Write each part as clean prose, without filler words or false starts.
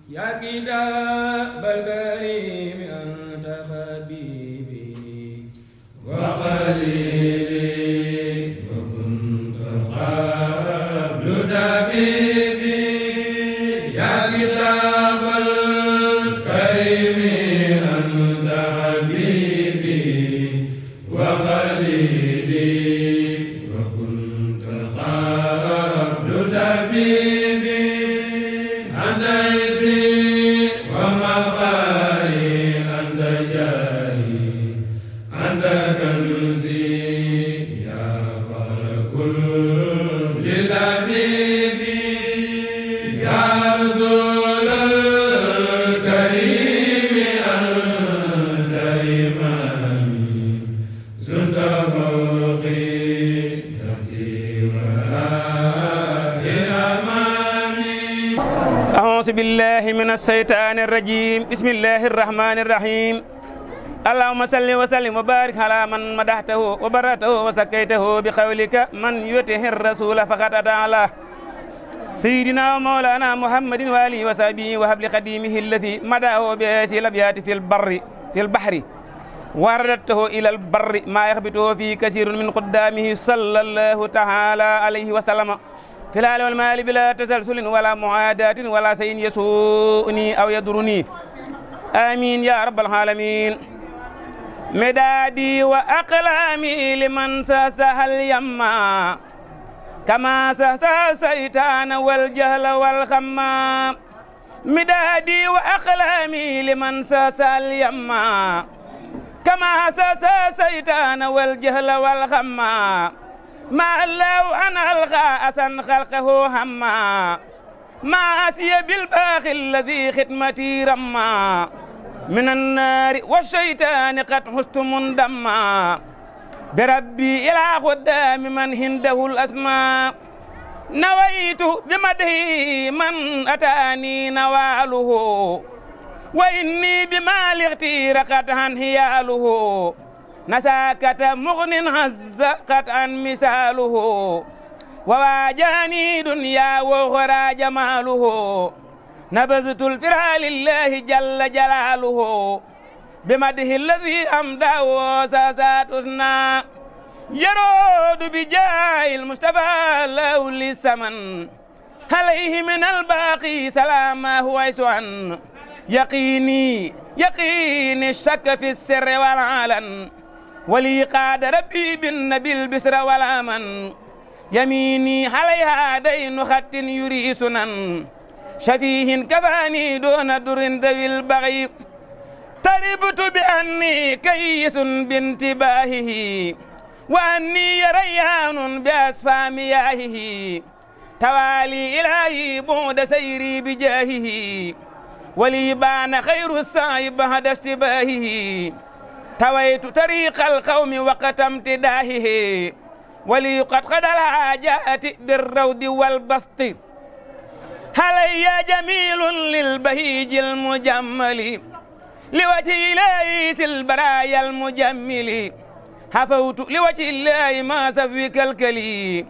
يا كتاب الكريم أنت حبيبي وخليلي وكنت قبل طبيبي يا كتاب الكريم أنت حبيبي وخليلي وكنت قبل طبيبي أنت عزي ومغفري أنت جاهي أنت كنزي يا فخر كل لبيبي يا رسول الكريم أنت إمامي زنت فوقي تحتي ولا أعوذ بالله من الشيطان الرجيم بسم الله الرحمن الرحيم اللهم صل وسلم وبارك على من مدحته وبرته وسكيته بقولك من يطع الرسول فقد أطاع الله سيدنا ومولانا محمد وآله وصحبه وحبل خديمه الذي مدحه بهذه الأبيات في البحر وردته إلى البر ما يخبطه في كثير من قدامه صلى الله تعالى عليه وسلم في الحال والمال بلا تسلسل ولا معاداة ولا شيء يسوءني أو يضرني آمين يا رب العالمين مدادي وأقلامي لمن ساسها اليما كما ساسها الشيطان والجهل والخما مدادي وأقلامي لمن ساسها اليما كما ساسها الشيطان والجهل والخما ما الله أنا ألغى أسن خلقه هما ما أسي بالباخ الذي ختمتي رما من النار والشيطان قد حست مندما بربي إلى خدام من هنده الأسماء نويت بمده من أتاني نواله وإني بمال اختير قد هياله نساكة مغن هز قطعا مثاله وواجهني دنيا وغرى جماله نبذت الفرح لله جل جلاله بمده الذي أمدى وساسات حسنا يرود بجاه المصطفى له للثمن عليه من الباقي سلامه ويسعا يقيني الشك في السر والعلن ولي قاد ربي بالنبي البسر والأمن يميني عليها دين خط يري سنن شفيه كفاني دون در ذوي البغي تربت بأني كيس بانتباهه وأني ريان بأسفى مياهه توالي إلهي بعد سيري بجاهه ولي بان خير السعي بعد اشتباهه تويت طريق القوم وقت امتداهه ولي قد خد الحاجات بالرود والبسط علي جميل للبهيج المجمل لوجه الله البرايا المجمل حفوت لوجه الله ما سفك الكلي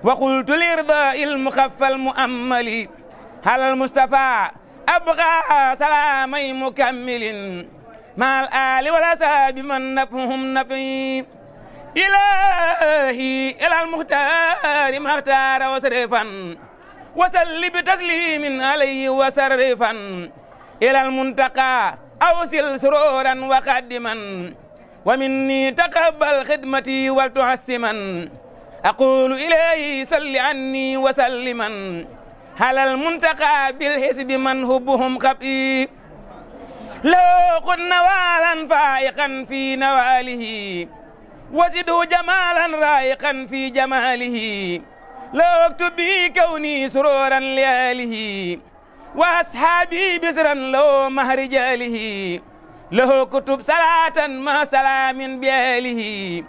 وقلت لإرضاء المخفى المؤمل على المصطفى أبغى سلامي مكمل مع الآل والأصحاب من نفهم نفي إلهي إلى المختار ما اختار وصرفا وسل بتسليم عليه وصرفا إلى المنتقى أوصل سرورا وقدما ومني تقبل خدمتي ولتحسما أقول إلهي صل عني وسلما على المنتقى بالحسب من هبهم خبئي لو قد نوالا فائقا في نواله وزده جمالا رائقا في جماله لو اكتب بي كوني سرورا لآله وأصحابي بسرا لو مه رجاله له كتب صلاة مع سلام بآله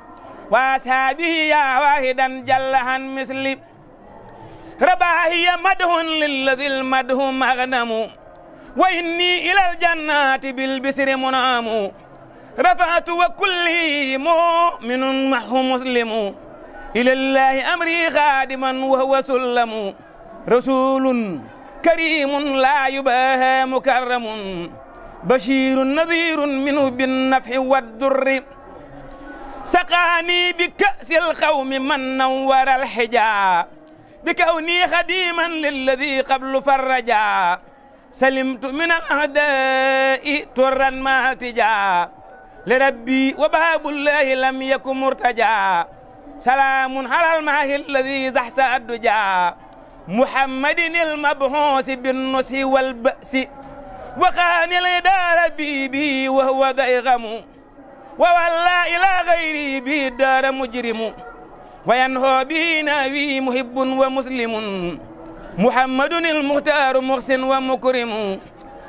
وأصحابه يا واحدا جل عن مثلي رباهي مدح للذي المدح مغنم وإني إلى الجنات بالبسر منام رفعت وكلي مؤمن معه مسلم إلى الله أمري خادما وهو سلم رسول كريم لا يباهى مكرم بشير نذير منه بالنفع والضر سقاني بكأس القوم من نور الحجا بكوني خديما للذي قبل فرجا سلمت من الأعداء ترا ما التجا لربي وباب الله لم يكن مرتجا سلام على الماء الذي زحزح الدجا محمد المبعوث بالنصح والبأس وخان الإدارة بي وهو ذيغم وولى إلى غيري به الدار مجرم وينهى به ناوي محب ومسلم محمد المختار محسن ومكرم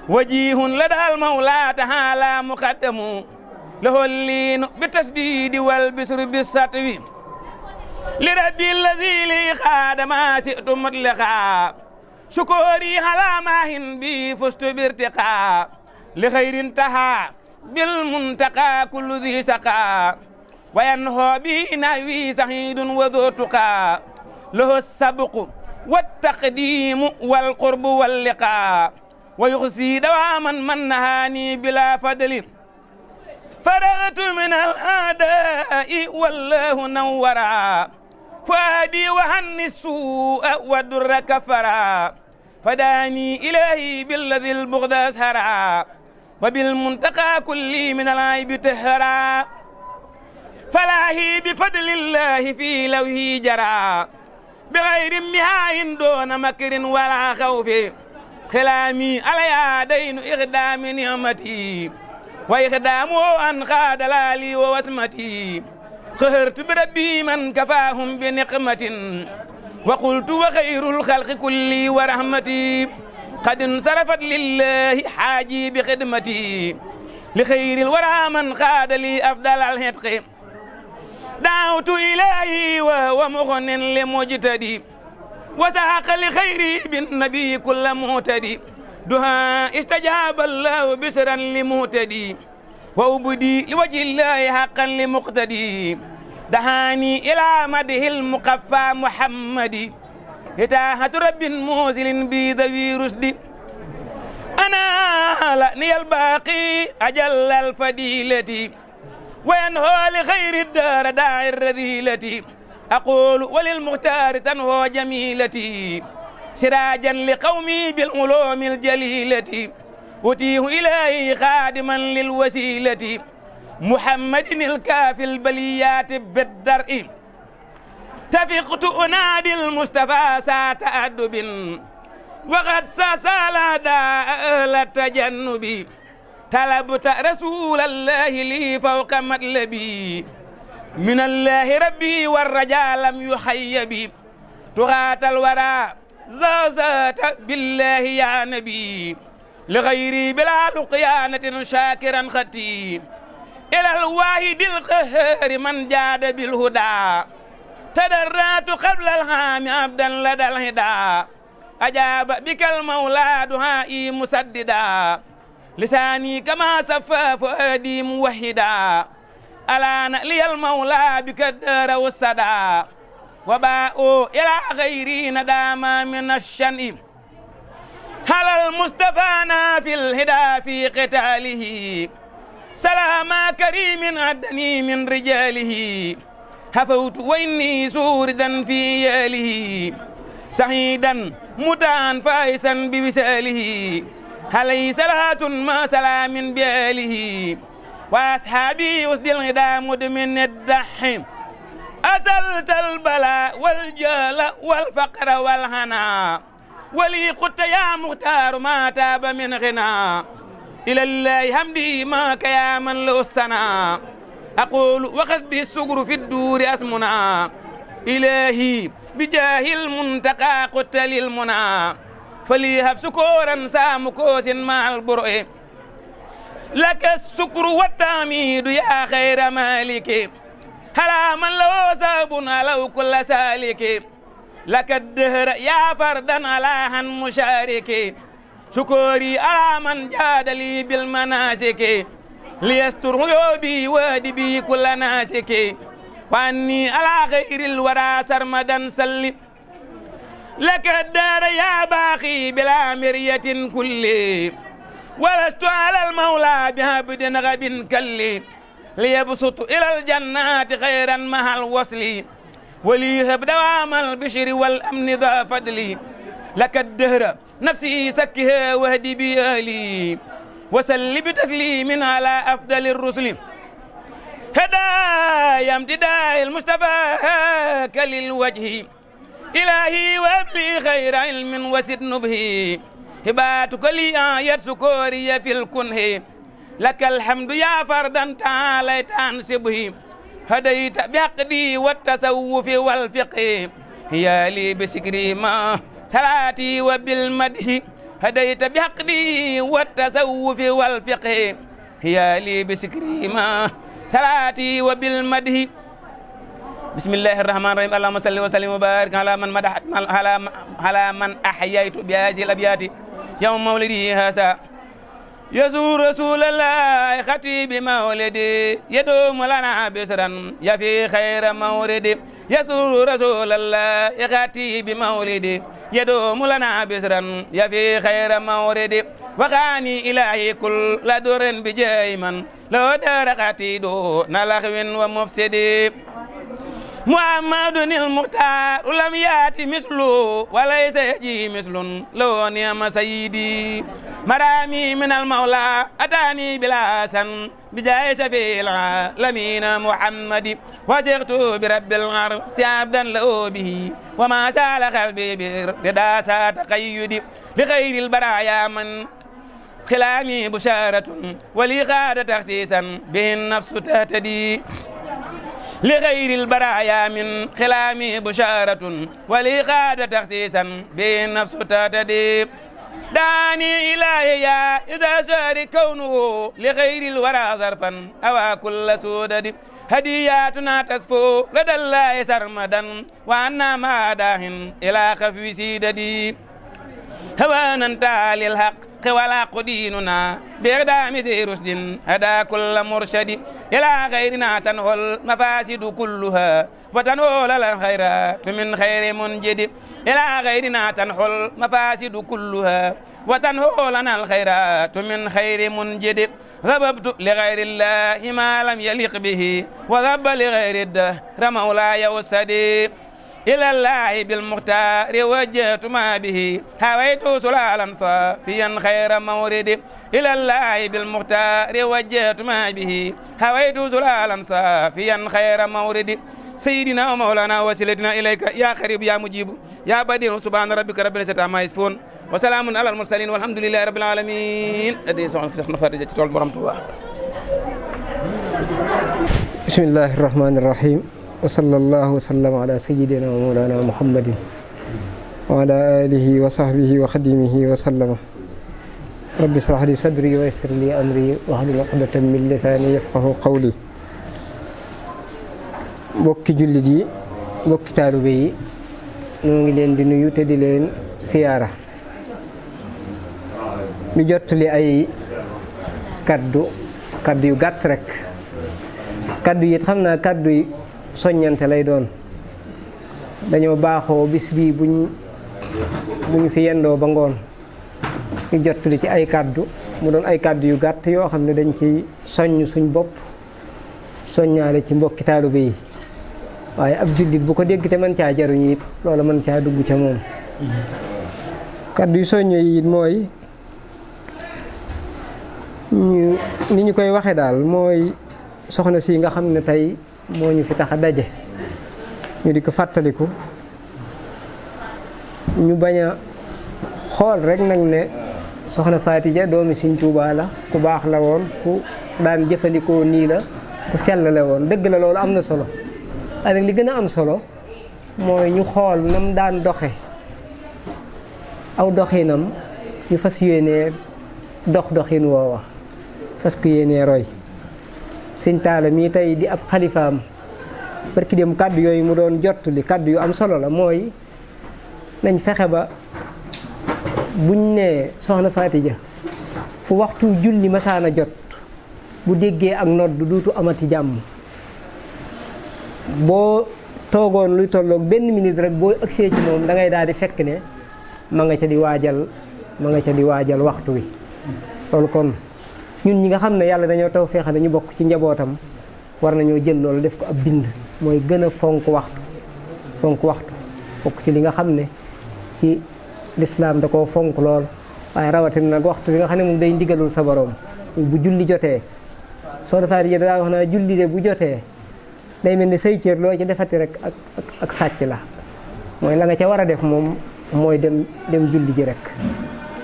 وجيه لدى المولى تعالى مقدم له اللين بالتسديد والبسر بالسطو لربي الذي لي خاد ما سئت مطلقا شكوري على ماهن بي فزت بارتقاء لخير انتهى بالمنتقى كل ذي سقا وينهى به ناوي سعيد وذو تقى له السبق والتقديم والقرب واللقاء ويخزي دواما من نهاني بلا فضل فرغت من الأعداء والله نورا فادي وهني السوء والدر كفرا فداني إلهي بالذي البغض أسهرا وبالمنتقى كل من العيب تهرا فلاهي بفضل الله في لوه جرى بغير مهاء دون مكر ولا خوف خلامي على دين إخدام نعمتي وإخدام أن خاد لالي ووسمتي خهرت بربي من كفاهم بنقمة وقلت وخير الخلق كلي ورحمتي قد انصرفت لله حاجي بخدمتي لخير الورى من خاد لي أفضل الهتق دعوت إلهي وهو مغن لمجتدي وساق لخيري بالنبي كل مهتدي دعاء استجاب الله بسرا لمهتدي وأبدي لوجه الله حقا لمقتدي دعاني إلى مده المقفى محمد هتاهة رب موزل بذوي رشد أنا لأني الباقي أجل الفضيلة وينهى لخير الدار داعي الرذيلة أقول وللمختار تنهى جميلتي سراجا لقومي بالعلوم الجليلة أتيه إلهي خادما للوسيلة محمد الكافي البليات بالدرء تفقت أنادي المصطفى ساعة أدب وقد ساسال داء أهل التجنب طلبت رسول الله لي فوق مطلبي من الله ربي والرجاء لم يحيبي تغات الورى زازات بالله يا نبي لغيري بلا لقيانة شاكرا ختي إلى الواحد القهار من جاد بالهدى تدرات قبل الهام عبدا لدى الهدى أجاب بك المولى دعائي مسددا لساني كما صفى فؤادي موحدا ألان لي المولى بك الدار والسدا وباءوا إلى غيري نداما من الشنء هل المصطفى في الهدى في قتاله سلام كريم عدني من رجاله هفوت وإني سوردا في ياله سعيدا متعا فائسا بوساله عليه صلاة ما سلام بآله وأصحابي وسد الهدى مدمن الدحم أزلت البلاء والجال والفقر والهنا ولي قلت يا مختار ما تاب من غنى إلى الله حمدي ما كيا من له السنا أقول وقد بالسكر في الدور أسمنا إلهي بجاه المنتقى قتل المنى فليهب سكورا سامكوس مع البرء لك السكر والتعميد يا خير مالك هلا من له ساب لو كل سالك لك الدهر يا فردا على هن مشارك شكوري على من جاد لي بالمناسك ليستر عيوبي وادبي كل ناسك واني على غير الورى سرمدا سلم لك الدار يا باخي بلا مرية كل ولست على المولى بعبد غب كل ليبسط إلى الجنات خيرا مع الوصل وليهب دوام البشر والأمن ذا فضل لك الدهر نفسي سكها وهدي بأهلي وسل بتسليم على أفضل الرسل هدايا امتداء المصطفى كللوجه إلهي وابلي خير علم وسد نبه هباتك لي آية سكورية في الكنه لك الحمد يا فردا تعاليت عن سبه هديت بعقدي والتصوف والفقه هي لي بسكري ما صلاتي وبالمدح هديت بعقدي والتصوف والفقه هي لي بسكري ما صلاتي وبالمدح بسم الله الرحمن الرحيم اللهم صل وسلم وبارك على من مدحت على من أحييت بهذه الأبيات يوم مولدي هذا يزور رسول الله خطيب مولدي يدوم لنا بسرا يفي خير مورد يزور رسول الله خطيب مولدي يدوم لنا بسرا يفي خير مورد وغاني إلهي كل در بجاي من لو دار خطيدو نلخو ومفسد محمد المختار لم يأتي مثله وليس يجي مثل لو نعم سيدي مرامي من المولى أتاني بلا سن بجاي شفيع العالمين محمد وجئت برب العرش عبدا له به وما سال قلبي برداسة تقيد لغير البرايا من خلامي بشارة ولي غاد تخسيسا به النفس تهتدي لغير البرايا من خلامي بشارة ولي غاد تخسيسا به النفس تهتدي داني إلهي إذا شار كونه لغير الورى ظرفا أو كل سودد هدياتنا تصفو لدى الله سرمدا وأنا ما داهن إلى خفي سيددي هوانا تالي الحق ولا قديننا بإقدام ذي رشد هدى كل مرشد إلى غيرنا تنهو المفاسد كلها وتنهول الخيرات من خير منجد إلى غيرنا تنهو المفاسد كلها وتنهولنا الخيرات من خير منجد غضبت لغير الله ما لم يليق به وغب لغير الدهر مولاي وسدي إلى الله بالمختار وجهت ما به هويت سلالا صافيا خير مورد إلى الله بالمختار وجهت ما به هويت سلالا صافيا خير مورد سيدنا ومولانا وسيلتنا إليك يا قريب يا مجيب يا بديع سبحان ربك رب العزة عما يصفون وسلام على المرسلين والحمد لله رب العالمين أدي سخنا فارجة تول برام الله بسم الله الرحمن الرحيم وصلى الله وسلم على سيدنا ومولانا محمد وعلى آله وصحبه وخديمه وسلم رب اشرح لي صدري ويسر لي أمري واحلل عقدة من لساني يفقهوا قولي mbokki jullit yi mbokki taalibe yi ñoo ngi leen di nuyu te di leen siyaara ñu jottali ay kaddu yu gàtt rek kaddu yi xam naa kaddu yi soññante lay doon dañoo baaxoo bis bii buñ fi yendoo ba ngoon ñu jottali ci ay kaddu mu doon ay kaddu yu gàtt yoo xam ne dañ ci soññ suñ bopp soññaale ci mbokki taalibe yi waaye ab jullit bu ko dégg te mën caa jaruñu it loola mën caa dugg ca moom kaddu yu soñño yi it mooy ni ñu koy waxe daal mooy soxna si nga xam ne tey moo ñu fi tax a daje ñu di ko fàttaliku ñu bañ a xool rek nag ne soxna Faatija doomi Sëñ Tuubaa la ku baax la woon ku daan jëfandikoo nii la ku sell la woon dëgg la loolu am na solo waaye nag li gën a am solo mooy ñu xool nam daan doxe aw doxinam ñu fas yéenee doxin woowa fas ku yéenee roy Sëñ Taala mii tey di ab xalifaam barki dem kàddu yooyu mu doon jottali kàddu yu am solo la mooy nañ fexe ba buñ nee soxna Faatija fu waxtu julli masaana jot bu déggee ak nodd duutu amati jàmm boo toogoon luy tolloog benn minute rek boo agsee ci moom da ngay daal di fekk ne ma nga ca di waajal waxtu wi. loolu kon ñun ñi nga xam ne yàlla dañoo taw feexe ñu bokk ci njabootam war nañoo jël loolu def ko ab bind mooy gën a fonk waxtu bokk ci li nga xam ne ci lislaam da koo fonk lool. waaye rawatina nag waxtu bi nga xam ne moom day ndigalul sa borom bu julli jotee soo defaat yi daa wax naa julli de bu jotee day mel ni say cër loo ci defati rek ak sàcc la mooy la nga ca war a def moom mooy dem julli ji rek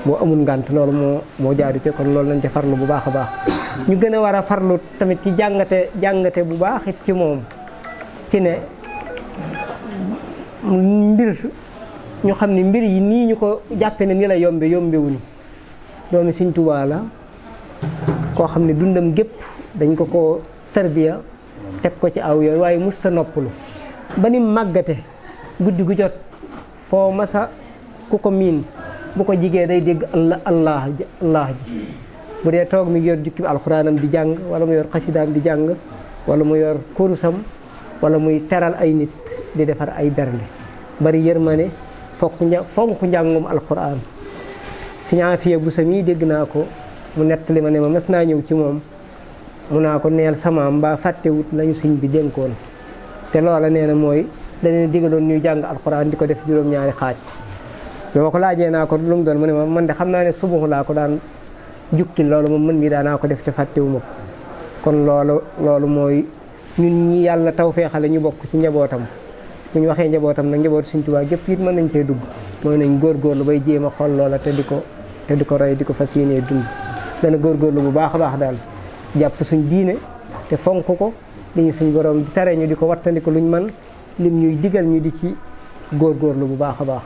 boo amul ngànt loolu moo jaadu te kon loolu lañ ca farlu bu baax a baax. ñu gën a war a farlu tamit ci jàngate bu baax it ci moom ci ne mbir ñu xam ne mbir yi nii ñu ko jàppe ne ni la yombewuñu doomi Sëñ Tuubaa la koo xam ne dundam gépp dañ ko tarbiya teg ko ci aw yoon waaye mus sa noppalu ba ni màggate guddi gu jot foo masa ku ko miin bu ko jigee day dégg allah ji bu dee toog mi yor jukki alxuraanam di jàng wala mu yor xasidaam di jàng wala mu yor kurusam wala muy teral ay nit di defar ay bernde bari yërmande fonk njàngum alxuraan. Sëñ Afiya bu sa mii dégg naa ko mu nettali ma ne ma mas naa ñëw ci moom mu naa ko neel samaam mbaa fàttewut lañu sëñ bi dénkoon te loola nee na mooy da leen digaloon ñuy jàng alxuraan di ko def juróom-ñaari xaaj. bi ma ko laajee naa ko lu mu doon mu ne ma man de xam naa ne subuxu laa ko daan jukki loolu moom mën mi daanaa ko def te fàttewuma ko kon loolu mooy ñun ñi yàlla tawfeexale ñu bokk ci njabootam. bu ñu waxee njabootam nag njabootu Sëñ Tuubaa gépp it mën nañ cee dugg mooy nañ góorgóorlu bay jéem a xool loola te di ko roy di ko fas yéenee dund. dana góorgóorlu bu baax a baax daal jàpp suñ diine te fonk ko li ñu suñ borom di tere ñu di ko wattandiko luñ man lim ñuy digal ñu di ci góorgóorlu bu baax a baax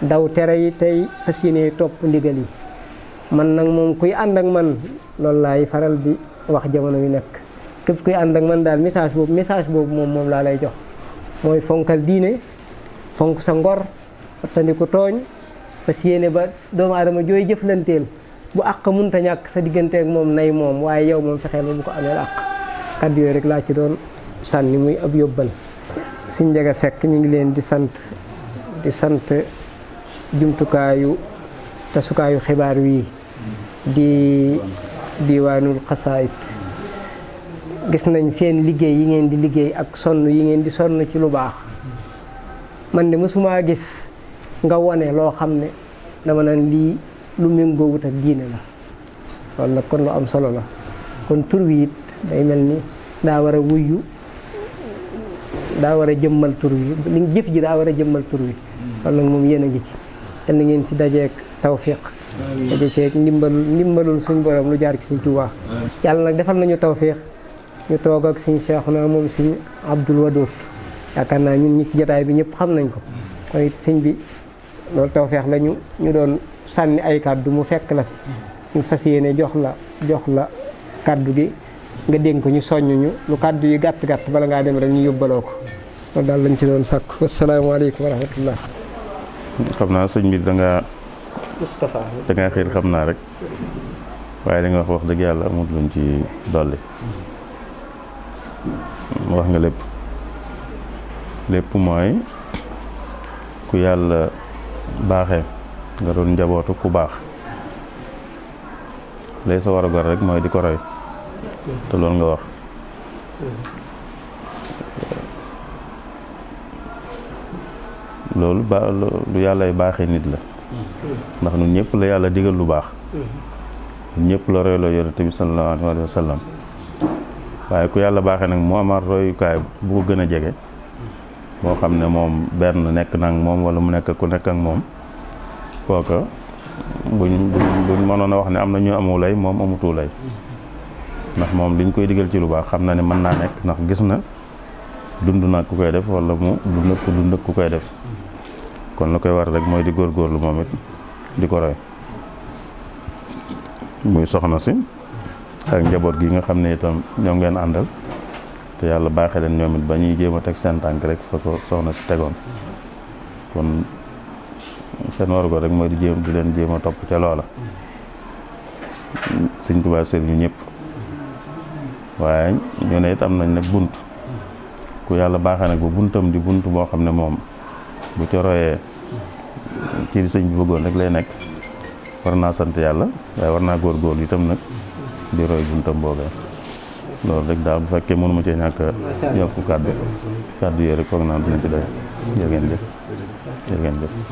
daw tere yi tey fas yéenee topp ndigal yi. man nag moom kuy ànd ak man loolu laay faral di wax jamono yu nekk képp kuy ànd ak man daal message boobu moom laa lay jox. mooy fonkal diine fonk sa ngor wattandiku tooñ fas yéene ba doomu aadama jooy jëflanteel bu àq munta ñàkk sa digganteek moom nay moom waaye yow moom fexeel ba bu ko amee àq. kàddu yooyu rek laa ci doon sànni muy ab yóbbal. Sëñ Njaga Sekk ñu ngi leen di sant jumtukaayu tasukaayu xibaar wi di diwaanul xasaayit gis nañ seen liggéey yi ngeen di liggéey ak sonn yi ngeen di sonn ci lu baax man de mësumaa gis nga wone loo xam ne dama naan lii lu méngoowut ak diine la loolu nag kon lu am solo la kon tur wi it day mel ni daa war a wuyu daa war a jëmmal tur wi li jëf ji daa war a jëmmal tur wi loolu nag moom yéen a ngi ci te na ngeen ci dajeek tawfiq daje ceeg ndimbalul suñ borom lu jaar ci Sëñ Tuubaa yàlla nag defal nañu tawfiq ñu toog ak Sëñ Seexuna moom Sëñ Abdul Wadoud yaakaar naa ñun ñi ci jotaay bi ñëpp xam nañ ko kon it sëñ bi loolu tawfeex la ñu doon sànni ay kàddu mu fekk la ñu fas yéene jox la kàddu gi nga dénk ko ñu soññuñu lu kàddu yi gàtt bala ngaa dem rek ñu yóbbaloo ko loolu daal lañ ci doon sàkku wasalaamaaleykum wa rahmatullah. xam naa sëñ bi da ngaa xiir xam naa rek waaye da nga wax dëgg yàlla amul luñ ci dolli wax nga lépp mooy ku yàlla baaxee nga doon njabootu ku baax lay sa war a gor rek mooy di ko roy te loolu nga wax loolu lu yàllay baaxee nit la ndax ñun ñëpp la yàlla digal lu baax ñun ñëpp la royloo yonent bi sallallahu alayhi wa sallam waaye ku yàlla baaxee nag mu amaat royukaay bu ko gën a jege boo xam ne moom benn nekk nag moom wala mu nekk ku nekk ak moom kooka buñ mënoon a wax ne am na ñu amu lay moom amutu lay ndax moom liñ koy digal ci lu baax xam na ne mën naa nekk ndax gis na dund nag ku koy def wala mu dund ku koy def kon la koy war rek mooy di góorgóorlu moom it di ko roy muy soxna si ak njaboot gi nga xam ne itam ñoom ngeen àndal te yàlla baaxee leen ñoom it ba ñuy jéem a teg seen tànk rek fa ko soxna si tegoon kon seen warugo rek mooy di leen jéem a topp ca loola Sëñ Tuubaa sëriñ ñu ñëpp waaye ñu ne it am nañ nag bunt ku yàlla baaxee nag ba buntam di bunt boo xam ne moom bu ca royee ci sëñ bi bëggoon rek lay nekk war naa sant yàlla waaye war naa góorgóorlu itam nag di roy buntam boobee loolu rek daal bu fekkee mënuma cee ñàkk yokk kàddu yooyu rek foog naa dina ci doy jërë ngeen jëf